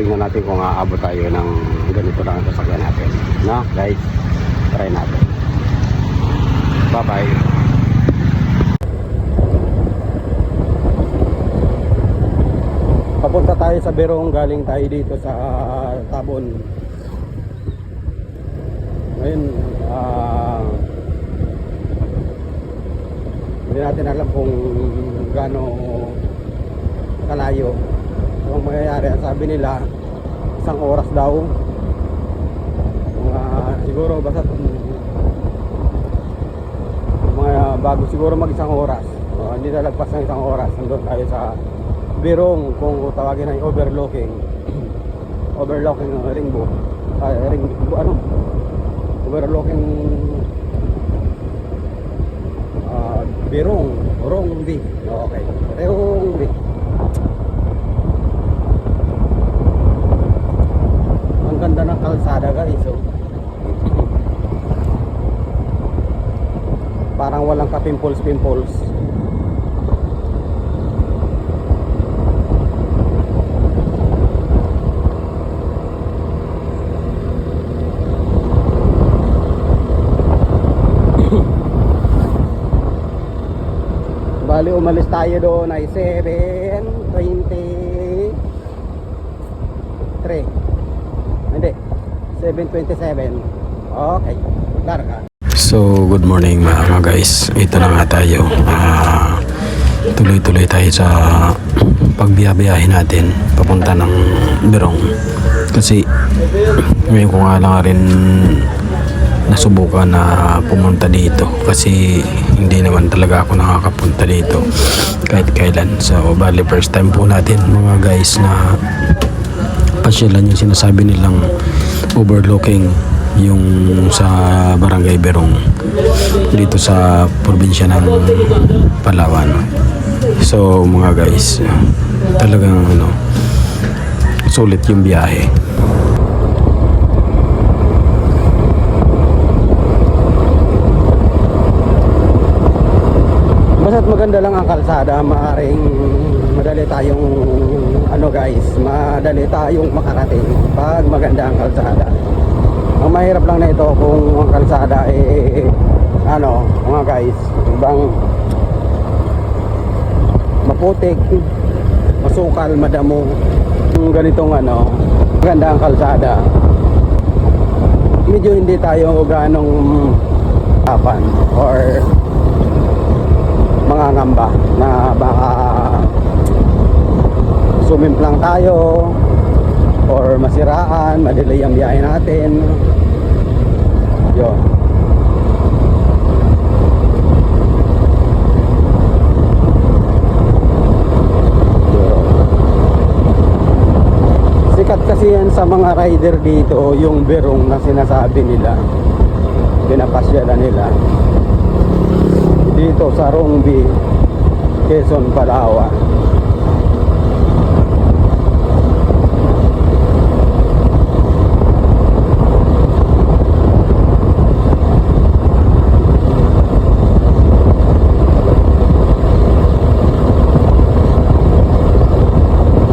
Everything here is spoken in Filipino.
tingnan natin kung aabot tayo ng ganito lang ang sasakyan natin, no guys. Try natin. Bye bye. Papunta tayo sa Berong, galing tayo dito sa Tabon. Ngayon hindi natin alam kung gaano kalayo. So ang mangyayari, ang sabi nila 1 oras daw, siguro basta bago siguro mag 1 oras, hindi lalagpas ng 1 oras nandun tayo sa Berong, kung tawagin ay overlooking ringbo, overlooking Berong, Rongbi. Okay, Rongbi. Ang ganda ng kalsada guys, so parang walang ka-pimples. Bali umalis tayo doon ay 7:23. Hindi, 7:27. Okay, karga. So good morning mga guys. Ito na nga tayo. Tuloy-tuloy tayo sa pagbiyahe natin papunta ng Berong. Kasi ngayon ko nga lang rin nasubukan na pumunta dito, kasi hindi naman talaga ako nakakapunta dito kahit kailan. So bali first time po natin mga guys na pasyalan yung sinasabi nilang overlooking, yung sa Barangay Berong dito sa probinsya ng Palawan. So mga guys, talagang sulit yung biyahe. Basta't maganda lang ang kalsada, maaring madali tayong madali tayong makarating pag maganda ang kalsada. Ang mahirap lang na ito kung ang kalsada mga guys, ibang maputik, masukal, madamo. Yung ganitong maganda ang kalsada, medyo hindi tayo ganong tapan or mangangamba na baka sumimplang tayo or masiraan, madelay ang biyahe natin. Yun. Sikat kasi yan sa mga rider dito, yung Berong na sinasabi nila, pinapasyalan nila dito sa Rongbi, Quezon, Palawan.